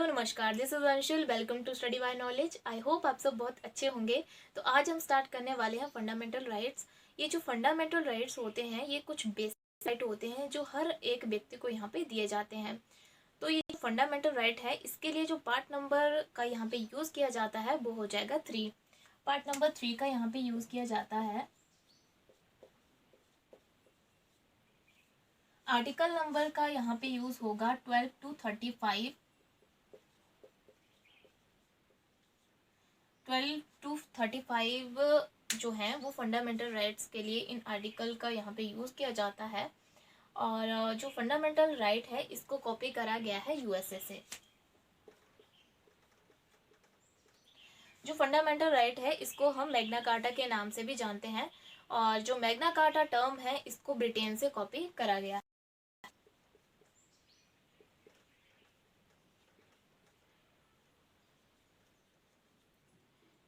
Hello नमस्कार, this is Anshul. Welcome to study by knowledge. I hope आप सब बहुत अच्छे होंगे। तो आज हम स्टार्ट करने वाले हैं फंडामेंटल राइट्स। ये जो फंडामेंटल राइट्स होते हैं ये कुछ बेसिक राइट होते हैं जो हर एक व्यक्ति को यहाँ पे दिए जाते हैं। तो ये फंडामेंटल राइट है, इसके लिए जो पार्ट नंबर का यहाँ पे यूज़ किया जाता है वो हो जाएगा 3। पार्ट नंबर 3 का यहाँ पे यूज़ किया जाता है। आर्टिकल नंबर का यहाँ पे यूज़ होगा 12 to 35। 12 to 35 जो है वो फंडामेंटल राइट्स के लिए इन आर्टिकल का यहाँ पे यूज़ किया जाता है। और जो फंडामेंटल राइट है इसको कॉपी करा गया है यूएसए से। जो फंडामेंटल राइट है इसको हम मैग्ना कार्टा के नाम से भी जानते हैं, और जो मैग्ना कार्टा टर्म है इसको ब्रिटेन से कॉपी करा गया है।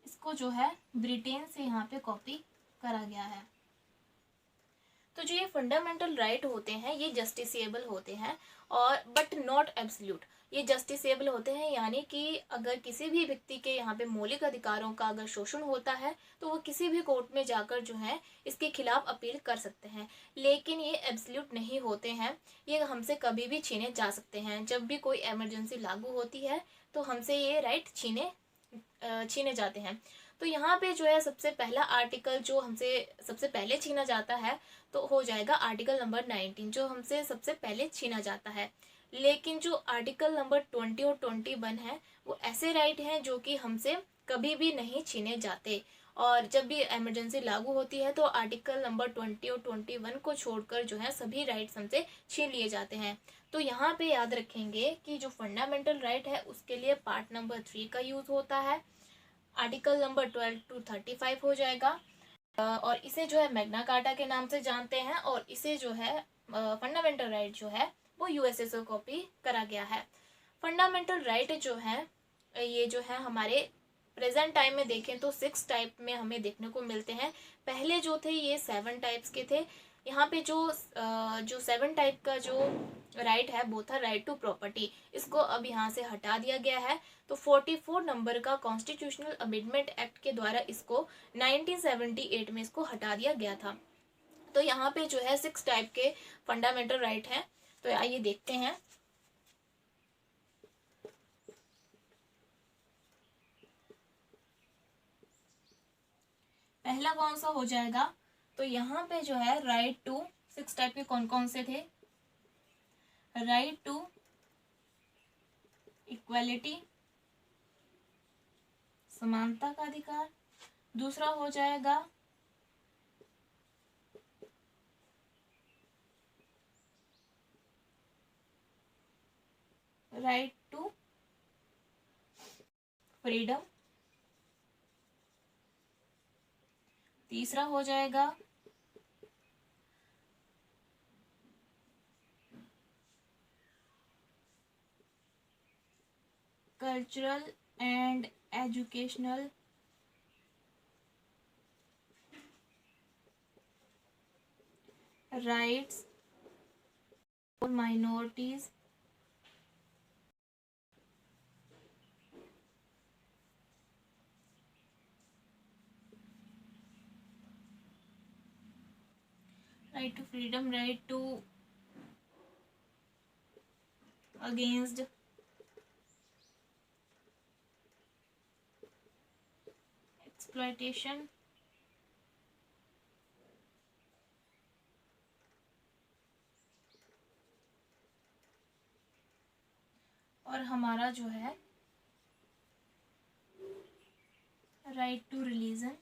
इसको जो है ब्रिटेन से यहाँ पे कॉपी करा गया है। तो जो ये फंडामेंटल राइट होते हैं ये जस्टिसेबल होते हैं, और बट नॉट एब्सोल्यूट। ये जस्टिसेबल होते हैं यानी कि अगर किसी भी व्यक्ति के यहाँ पे मौलिक अधिकारों का अगर शोषण होता है तो वो किसी भी कोर्ट में जाकर जो है इसके खिलाफ अपील कर सकते हैं। लेकिन ये एब्सोल्यूट नहीं होते हैं, ये हमसे कभी भी छीने जा सकते हैं। जब भी कोई इमरजेंसी लागू होती है तो हमसे ये राइट छीने जाते हैं। तो यहाँ पे जो है सबसे पहला आर्टिकल जो हमसे सबसे पहले छीना जाता है तो हो जाएगा आर्टिकल नंबर 19, जो हमसे सबसे पहले छीना जाता है। लेकिन जो आर्टिकल नंबर 20 और 21 है वो ऐसे राइट हैं जो कि हमसे कभी भी नहीं छीने जाते, और जब भी इमरजेंसी लागू होती है तो आर्टिकल नंबर 20 और 21 को छोड़कर जो है सभी राइट्स हमसे छीन लिए जाते हैं। तो यहाँ पे याद रखेंगे कि जो फंडामेंटल राइट है उसके लिए पार्ट नंबर 3 का यूज होता है। आर्टिकल नंबर 12 to 35 हो जाएगा, और इसे जो है मैग्ना कार्टा के नाम से जानते हैं, और इसे जो है फंडामेंटल राइट जो है वो यूएसए से कॉपी करा गया है। फंडामेंटल राइट जो है ये जो है हमारे प्रेजेंट टाइम में देखें तो 6 टाइप में हमें देखने को मिलते हैं। पहले जो थे ये 7 टाइप्स के थे। यहाँ पे जो 7 टाइप का जो राइट है वो था राइट टू प्रॉपर्टी, इसको अब यहाँ से हटा दिया गया है। तो 44 नंबर का कॉन्स्टिट्यूशनल अमेंडमेंट एक्ट के द्वारा इसको 1978 में इसको हटा दिया गया था। तो यहाँ पे जो है 6 टाइप के फंडामेंटल राइट हैं। तो आइए देखते हैं। पहला कौन सा हो जाएगा, तो यहाँ पे जो है राइट टू 6 टाइप के कौन कौन से थे। राइट टू इक्वालिटी, समानता का अधिकार। दूसरा हो जाएगा राइट टू फ्रीडम। तीसरा हो जाएगा cultural and educational rights for minorities. Right to freedom, right to against exploitation, और हमारा जो है राइट टू रिलीजन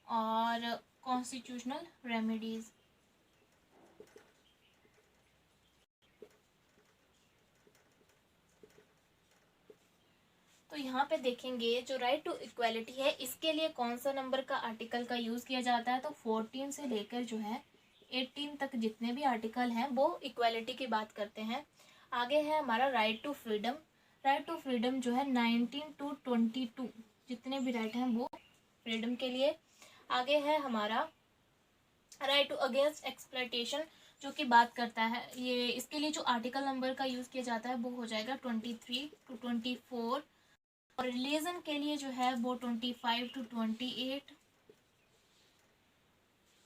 और कॉन्स्टिट्यूशनल रेमेडीज। तो यहाँ पे देखेंगे जो राइट टू इक्वालिटी है इसके लिए कौन सा नंबर का आर्टिकल का यूज़ किया जाता है। तो 14 से लेकर जो है 18 तक जितने भी आर्टिकल हैं वो इक्वालिटी की बात करते हैं। आगे है हमारा right to freedom. Right to freedom जो है 19 to 22 जितने भी राइट हैं वो फ्रीडम के लिए। आगे है हमारा राइट टू अगेंस्ट एक्सप्लॉयटेशन। जो कि बात करता है, ये इसके लिए जो आर्टिकल नंबर का यूज़ किया जाता है वो हो जाएगा 23 to 24, और रिलीजन के लिए जो है वो 25 to 28।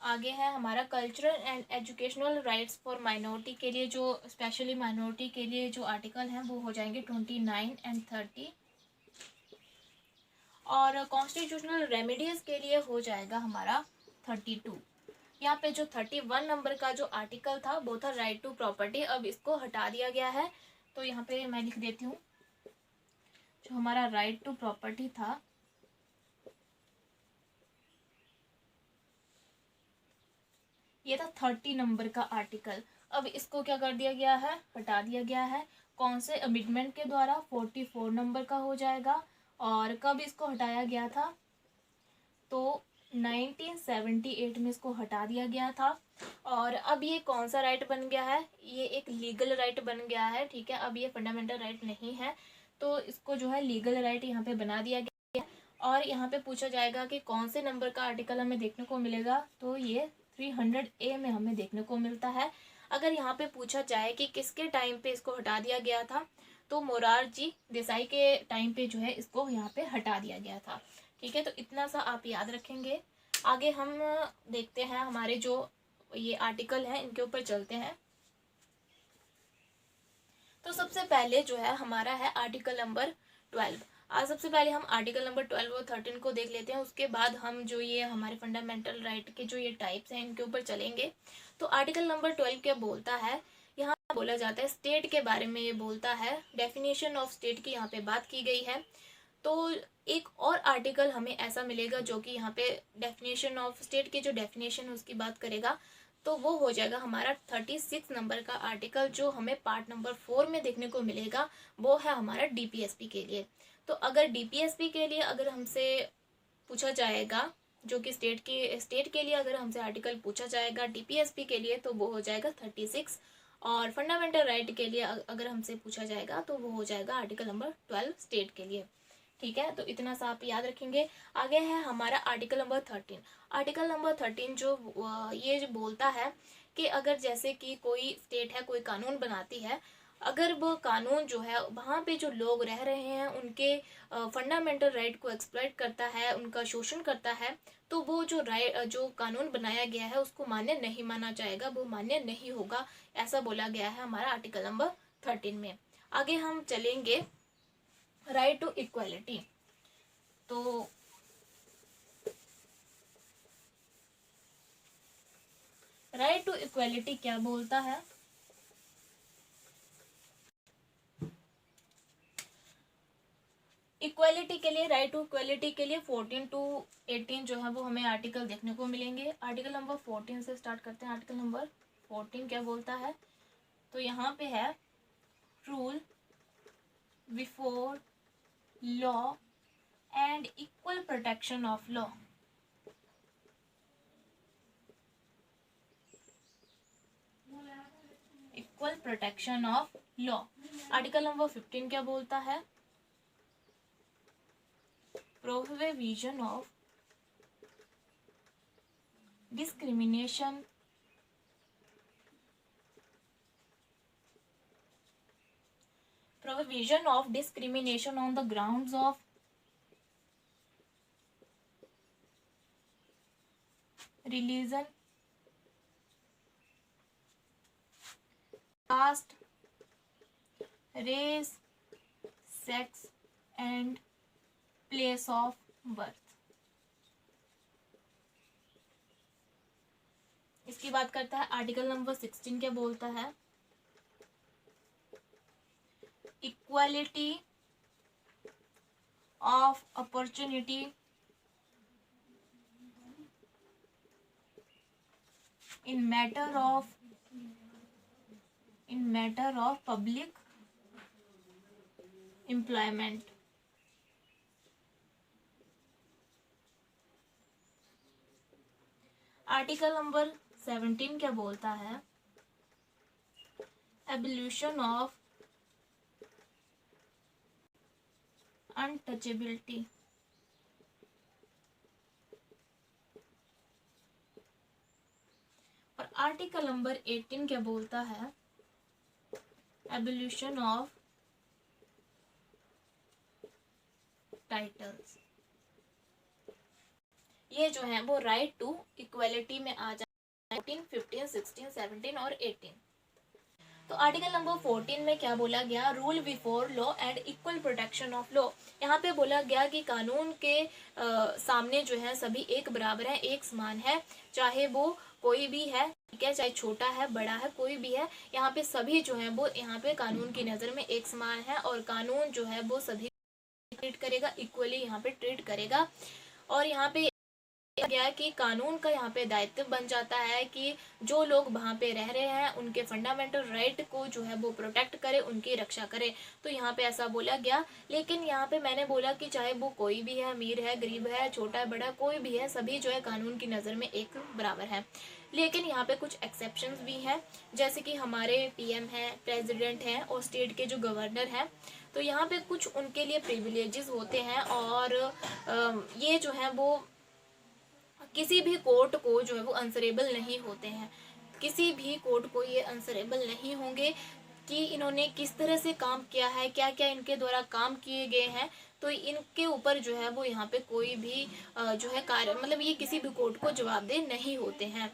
आगे है हमारा cultural and educational rights for minority के लिए, जो स्पेशली माइनॉरिटी के लिए जो आर्टिकल हैं वो हो जाएंगे 29 and 30। और कॉन्स्टिट्यूशनल रेमेडीज के लिए हो जाएगा हमारा 32। यहाँ पे जो 31 नंबर का जो आर्टिकल था वो था राइट टू प्रॉपर्टी, अब इसको हटा दिया गया है। तो यहाँ पे मैं लिख देती हूँ, जो हमारा राइट टू प्रॉपर्टी था ये था 30 नंबर का आर्टिकल, अब इसको क्या कर दिया गया है, हटा दिया गया है। कौन से अमेंडमेंट के द्वारा, 44 नंबर का हो जाएगा। और कब इसको हटाया गया था, तो 1978 में इसको हटा दिया गया था। और अब ये कौन सा राइट बन गया है, ये एक लीगल राइट बन गया है, ठीक है। अब ये फंडामेंटल राइट नहीं है, तो इसको जो है लीगल राइट यहाँ पे बना दिया गया है। और यहाँ पे पूछा जाएगा कि कौन से नंबर का आर्टिकल हमें देखने को मिलेगा, तो ये 300A में हमें देखने को मिलता है। अगर यहाँ पे पूछा जाए कि किसके टाइम पे इसको हटा दिया गया था, तो मोरारजी देसाई के टाइम पे जो है इसको यहाँ पे हटा दिया गया था, ठीक है। तो इतना सा आप याद रखेंगे। आगे हम देखते हैं हमारे जो ये आर्टिकल हैं इनके ऊपर चलते हैं। तो सबसे पहले जो है हमारा है आर्टिकल नंबर 12। आज सबसे पहले हम आर्टिकल नंबर 12 और 13 को देख लेते हैं, उसके बाद हम जो ये हमारे फंडामेंटल राइट के जो ये टाइप्स हैं इनके ऊपर चलेंगे। तो आर्टिकल नंबर 12 क्या बोलता है, यहाँ बोला जाता है स्टेट के बारे में, ये बोलता है डेफिनेशन ऑफ स्टेट की यहाँ पे बात की गई है। तो एक और आर्टिकल हमें ऐसा मिलेगा जो कि यहाँ पे डेफिनेशन ऑफ स्टेट की जो डेफिनेशन उसकी बात करेगा, तो वो हो जाएगा हमारा 36 नंबर का आर्टिकल, जो हमें पार्ट नंबर 4 में देखने को मिलेगा। वो है हमारा डीपीएसपी के लिए। तो अगर डीपीएसपी के लिए अगर हमसे पूछा जाएगा, जो कि स्टेट के लिए अगर हमसे आर्टिकल पूछा जाएगा डीपीएसपी के लिए, तो वो हो जाएगा 36। और फंडामेंटल राइट के लिए अगर हमसे पूछा जाएगा तो वो हो जाएगा आर्टिकल नंबर 12 स्टेट के लिए, ठीक है। तो इतना सा आप याद रखेंगे। आगे है हमारा आर्टिकल नंबर 13। आर्टिकल नंबर 13 जो ये जो बोलता है कि अगर जैसे कि कोई स्टेट है, कोई कानून बनाती है, अगर वो कानून जो है वहाँ पे जो लोग रह रहे हैं उनके फंडामेंटल राइट को एक्सप्लॉइट करता है, उनका शोषण करता है, तो वो जो जो कानून बनाया गया है उसको मान्य नहीं माना जाएगा, वो मान्य नहीं होगा, ऐसा बोला गया है हमारा आर्टिकल नंबर 13 में। आगे हम चलेंगे राइट टू इक्वालिटी। तो राइट टू इक्वालिटी क्या बोलता है, इक्वालिटी के लिए, राइट टू इक्वालिटी के लिए 14 to 18 जो है वो हमें आर्टिकल देखने को मिलेंगे। आर्टिकल नंबर 14 से स्टार्ट करते हैं। आर्टिकल नंबर 14 क्या बोलता है, तो यहाँ पे है rule before law and equal protection of law. Equal protection of law. Article number 15 क्या बोलता है, prohibition of discrimination on the grounds of religion, caste, race, sex and place of birth। इसकी बात करता है। आर्टिकल नंबर 16 क्या बोलता है, equality of opportunity in matter of public employment. Article number 17 क्या बोलता है, एबोल्यूशन ऑफ अनटचेबिलिटी। और आर्टिकल नंबर 18 क्या बोलता है? Abolition of titles. ये जो है वो राइट टू इक्वलिटी में आ जाए 14, 15, 16, 17 और 18। तो आर्टिकल नंबर 14 में क्या बोला गया? Rule before law and equal protection of law. यहाँ पे बोला गया कि कानून के सामने जो है सभी एक बराबर है, एक समान है, चाहे वो कोई भी है, ठीक है, चाहे छोटा है बड़ा है कोई भी है, यहाँ पे सभी जो है वो यहाँ पे कानून की नज़र में एक समान है और कानून जो है वो सभी ट्रीट करेगा, इक्वली यहाँ पे ट्रीट करेगा। और यहाँ पे गया कि कानून का यहाँ पे दायित्व बन जाता है कि जो लोग वहाँ पे रह रहे हैं उनके फंडामेंटल राइट को जो है वो प्रोटेक्ट करे, उनकी रक्षा करे। तो यहाँ पे ऐसा बोला गया। लेकिन यहाँ पे मैंने बोला कि चाहे वो कोई भी है, अमीर है, गरीब है, छोटा है, बड़ा, कोई भी है, सभी जो है कानून की नज़र में एक बराबर है। लेकिन यहाँ पे कुछ एक्सेप्शंस भी हैं, जैसे कि हमारे पीएम हैं, प्रेसिडेंट हैं और स्टेट के जो गवर्नर हैं, तो यहाँ पे कुछ उनके लिए प्रिविलेजेस होते हैं और ये जो है वो किसी भी कोर्ट को जो है वो आंसरेबल नहीं होते हैं। किसी भी कोर्ट को ये आंसरेबल नहीं होंगे कि इन्होंने किस तरह से काम किया है, क्या क्या इनके द्वारा काम किए गए हैं। तो इनके ऊपर जो है वो यहाँ पे कोई भी जो है कार्य, मतलब ये किसी भी कोर्ट को जवाबदेह नहीं होते हैं।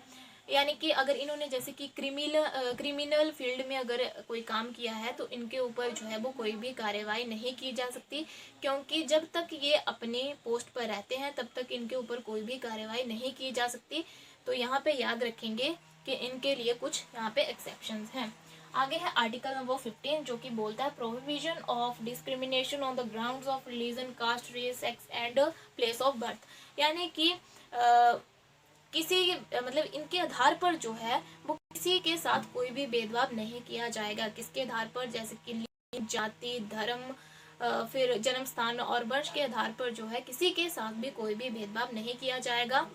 यानी कि अगर इन्होंने जैसे कि क्रिमिनल फील्ड में अगर कोई काम किया है तो इनके ऊपर जो है वो कोई भी कार्रवाई नहीं की जा सकती, क्योंकि जब तक ये अपने पोस्ट पर रहते हैं तब तक इनके ऊपर कोई भी कार्रवाई नहीं की जा सकती। तो यहाँ पे याद रखेंगे कि इनके लिए कुछ यहाँ पे एक्सेप्शंस हैं। आगे है आर्टिकल नंबर 15 जो कि बोलता है prohibition of discrimination on the grounds of religion, caste, race, sex and place of birth. यानी कि किसी मतलब इनके आधार पर जो है वो किसी के साथ कोई भी भेदभाव नहीं किया जाएगा। किसके आधार पर? जैसे कि लिंग, जाति, धर्म, फिर जन्म स्थान और वंश के आधार पर जो है किसी के साथ भी कोई भी भेदभाव नहीं किया जाएगा।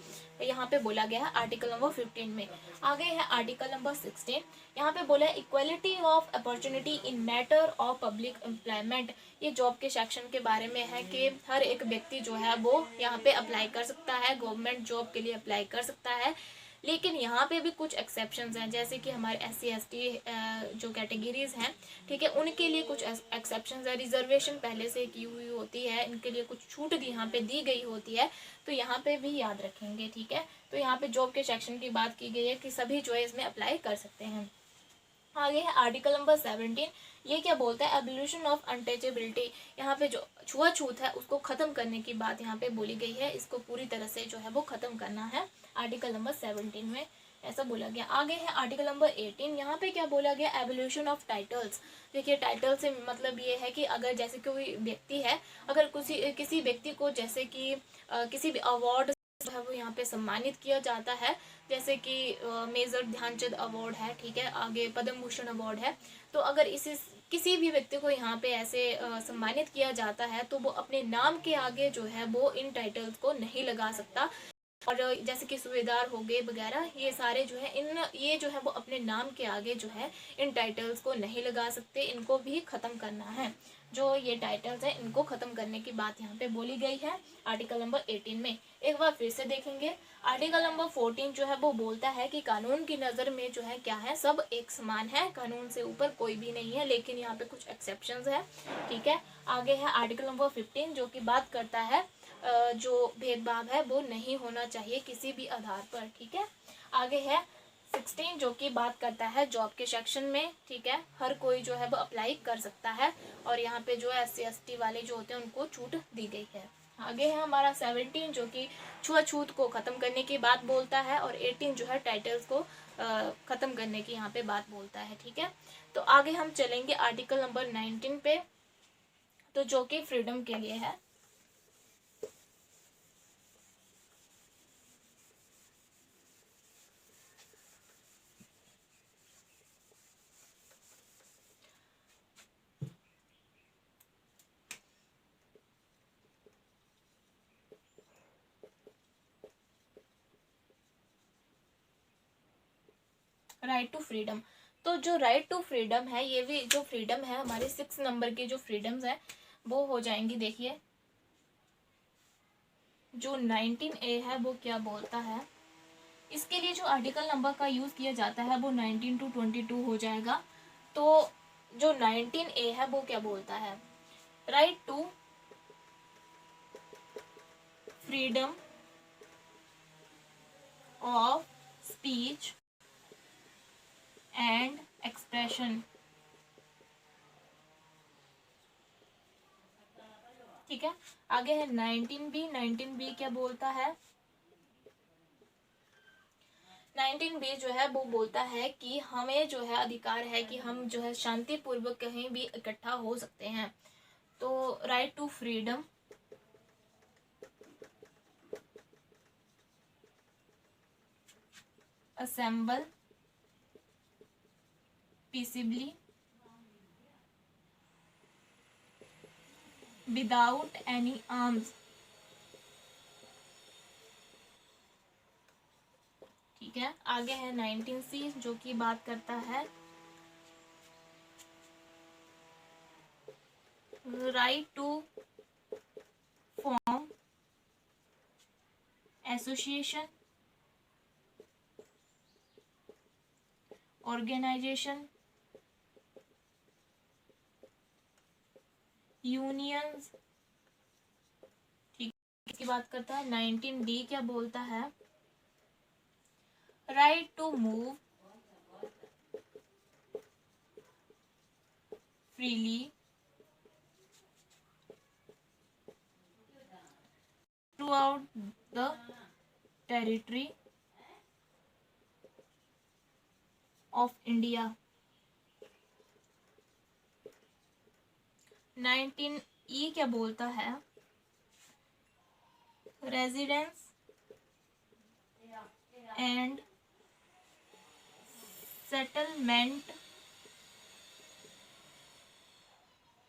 यहाँ पे बोला गया है आर्टिकल नंबर 15 में। आगे है आर्टिकल नंबर 16। यहाँ पे बोला है equality of opportunity in matter of public employment. ये जॉब के सेक्शन के बारे में है कि हर एक व्यक्ति जो है वो यहाँ पे अप्लाई कर सकता है, गवर्नमेंट जॉब के लिए अप्लाई कर सकता है। लेकिन यहाँ पे भी कुछ एक्सेप्शंस हैं, जैसे कि हमारे SC ST जो कैटेगरीज हैं, ठीक है, उनके लिए कुछ एक्सेप्शंस है। रिजर्वेशन पहले से की हुई होती है, इनके लिए कुछ छूट यहाँ पे दी गई होती है, तो यहाँ पे भी याद रखेंगे, ठीक है। तो यहाँ पे जॉब के सेक्शन की बात की गई है कि सभी जो है इसमें अप्लाई कर सकते हैं। आगे है आर्टिकल नंबर 17। ये क्या बोलता है? Abolition of untouchability. यहाँ पे जो छुआछूत है उसको खत्म करने की बात यहाँ पे बोली गई है, इसको पूरी तरह से जो है वो खत्म करना है। आर्टिकल नंबर 17 में ऐसा बोला गया। आगे है आर्टिकल नंबर 18। यहाँ पे क्या बोला गया? Evolution of titles. देखिए टाइटल से मतलब ये है कि अगर जैसे कोई व्यक्ति है, अगर किसी व्यक्ति को जैसे कि किसी भी अवार्ड जो है वो यहाँ पे सम्मानित किया जाता है, जैसे कि मेजर ध्यानचंद अवार्ड है, ठीक है, आगे पद्म भूषण अवार्ड है, तो अगर किसी भी व्यक्ति को यहाँ पे ऐसे सम्मानित किया जाता है तो वो अपने नाम के आगे जो है वो इन टाइटल्स को नहीं लगा सकता। और जैसे कि सूबेदार हो गए वगैरह, ये सारे जो है ये जो है वो अपने नाम के आगे जो है इन टाइटल्स को नहीं लगा सकते, इनको भी ख़त्म करना है। जो ये टाइटल्स हैं इनको ख़त्म करने की बात यहाँ पे बोली गई है आर्टिकल नंबर 18 में। एक बार फिर से देखेंगे, आर्टिकल नंबर 14 जो है वो बोलता है कि कानून की नज़र में जो है क्या है, सब एक समान है, कानून से ऊपर कोई भी नहीं है, लेकिन यहाँ पे कुछ एक्सेप्शंस है, ठीक है। आगे है आर्टिकल नंबर 15 जो कि बात करता है जो भेदभाव है वो नहीं होना चाहिए किसी भी आधार पर, ठीक है। आगे है 16 जो कि बात करता है जॉब के सेक्शन में, ठीक है, हर कोई जो है वो अप्लाई कर सकता है और यहाँ पे जो है SC ST वाले जो होते हैं उनको छूट दी गई है। आगे है हमारा 17 जो कि छुआछूत को ख़त्म करने की बात बोलता है और 18 जो है टाइटल्स को ख़त्म करने की यहाँ पे बात बोलता है, ठीक है। तो आगे हम चलेंगे आर्टिकल नंबर 19 पे, तो जो कि फ्रीडम के लिए है। Right to freedom. तो जो राइट टू फ्रीडम है, ये भी जो फ्रीडम है हमारे 6 नंबर की जो फ्रीडम्स हैं वो हो जाएंगी। देखिए जो 19A है वो क्या बोलता है, इसके लिए जो आर्टिकल नंबर का यूज़ किया जाता है वो 19 to 22 हो जाएगा। तो जो 19A है वो क्या बोलता है, right to freedom of speech and expression. ठीक है, आगे है 19B। 19B क्या बोलता है, 19B जो है वो बोलता है कि हमें जो है अधिकार है कि हम जो है शांतिपूर्वक कहीं भी इकट्ठा हो सकते हैं। तो right to freedom, assemble peaceably without any arms. ठीक है, आगे है 19C जो कि बात करता है right to form association, organisation, unions. ठीक, इसकी बात करता है 19D क्या बोलता है, right to move freely throughout the territory of India। 19E क्या बोलता है, residence and settlement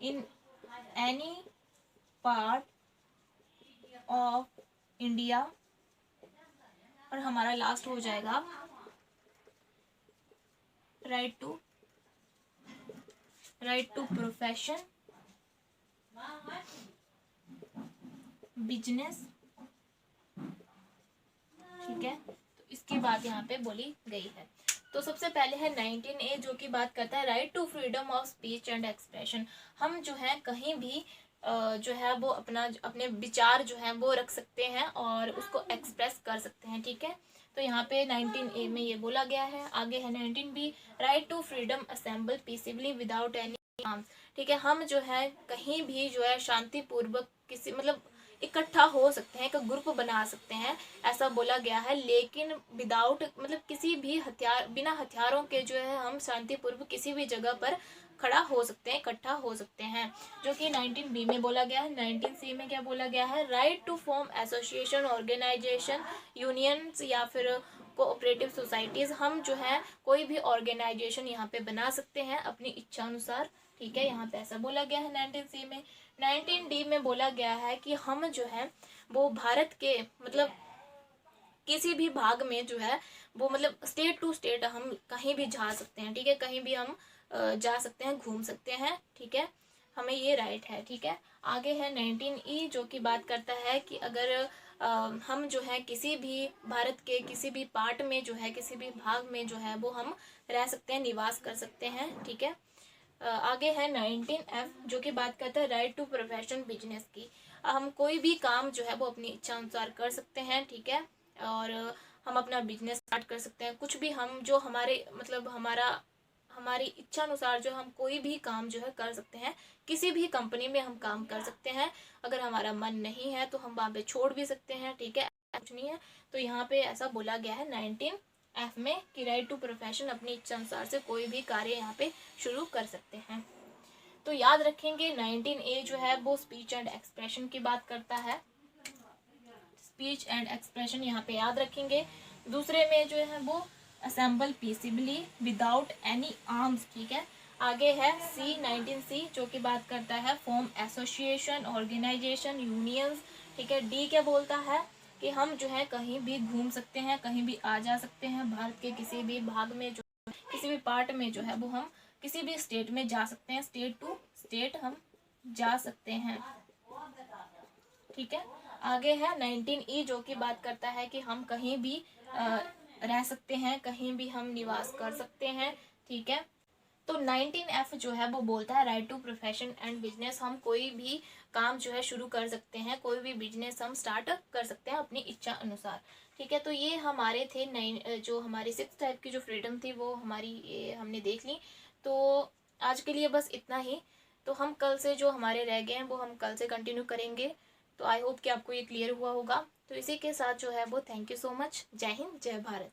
in any part of India. और हमारा लास्ट हो जाएगा राइट टू प्रोफेशन, बिजनेस। ठीक है, तो इसकी बात यहाँ पे बोली गई है। तो सबसे पहले है 19A जो कि बात करता है right to freedom of speech and expression. हम जो है कहीं भी जो है वो अपने विचार जो है वो रख सकते हैं और उसको एक्सप्रेस कर सकते हैं। ठीक है, तो यहाँ पे 19A में ये बोला गया है। आगे है 19B, right to freedom assemble peaceably without any arms. ठीक है, हम जो है कहीं भी जो है शांतिपूर्वक किसी मतलब इकट्ठा हो सकते हैं, एक ग्रुप बना सकते हैं, ऐसा बोला गया है। लेकिन विदाउट मतलब किसी भी हथियार, बिना हथियारों के जो है हम शांतिपूर्वक किसी भी जगह पर खड़ा हो सकते हैं, इकट्ठा हो सकते हैं, जो कि 19B में बोला गया है। 19C में क्या बोला गया है, right to form association, organisation, unions या फिर कोऑपरेटिव सोसाइटीज। हम जो है कोई भी ऑर्गेनाइजेशन यहाँ पे बना सकते हैं अपनी इच्छा अनुसार। ठीक है, यहाँ पे ऐसा बोला गया है 19C में। 19D में बोला गया है कि हम जो है वो भारत के मतलब किसी भी भाग में जो है वो मतलब स्टेट टू स्टेट हम कहीं भी जा सकते हैं। ठीक है, कहीं भी हम जा सकते हैं, घूम सकते हैं। ठीक है, हमें ये राइट है। ठीक है, आगे है 19E जो कि बात करता है कि अगर हम जो है किसी भी भारत के किसी भी पार्ट में जो है किसी भी भाग में जो है वो हम रह सकते हैं, निवास कर सकते हैं। ठीक है, आगे है 19F जो कि बात करता है राइट टू प्रोफेशन बिजनेस की। हम कोई भी काम जो है वो अपनी इच्छा अनुसार कर सकते हैं। ठीक है, और हम अपना बिजनेस स्टार्ट कर सकते हैं, कुछ भी हम जो हमारे मतलब हमारी इच्छा अनुसार जो हम कोई भी काम जो है कर सकते हैं। किसी भी कंपनी में हम काम कर सकते हैं, अगर हमारा मन नहीं है तो हम वहाँ पे छोड़ भी सकते हैं। ठीक है, कुछ नहीं है। तो यहाँ पे ऐसा बोला गया है 19F में कि राइट टू प्रोफेशन, अपनी इच्छा अनुसार से कोई भी कार्य यहाँ पे शुरू कर सकते हैं। तो याद रखेंगे 19A जो है वो स्पीच एंड एक्सप्रेशन की बात करता है, स्पीच एंड एक्सप्रेशन यहाँ पे याद रखेंगे। दूसरे में जो है वो assemble peaceably without any arms. ठीक है, आगे है 19C जो कि बात करता है फॉर्म एसोसिएशन, ऑर्गेनाइजेशन, यूनियंस। ठीक है, D क्या बोलता है कि हम जो है कहीं भी घूम सकते हैं, कहीं भी आ जा सकते हैं, भारत के किसी भी भाग में जो किसी भी पार्ट में जो है वो हम किसी भी स्टेट में जा सकते हैं, स्टेट टू स्टेट हम जा सकते हैं। ठीक है, आगे है 19E जो कि बात करता है कि हम कहीं भी रह सकते हैं, कहीं भी हम निवास कर सकते हैं, ठीक है। तो 19F जो है वो बोलता है right to profession and business. हम कोई भी काम जो है शुरू कर सकते हैं, कोई भी बिजनेस हम स्टार्ट कर सकते हैं अपनी इच्छा अनुसार, ठीक है। तो ये हमारे थे जो हमारी 6 टाइप की जो फ्रीडम थी वो हमारी ये हमने देख ली। तो आज के लिए बस इतना ही। तो हम कल से जो हमारे रह गए हैं वो हम कल से कंटिन्यू करेंगे। तो आई होप कि आपको ये क्लियर हुआ होगा। तो इसी के साथ जो है वो थैंक यू सो मच। जय हिंद, जय भारत।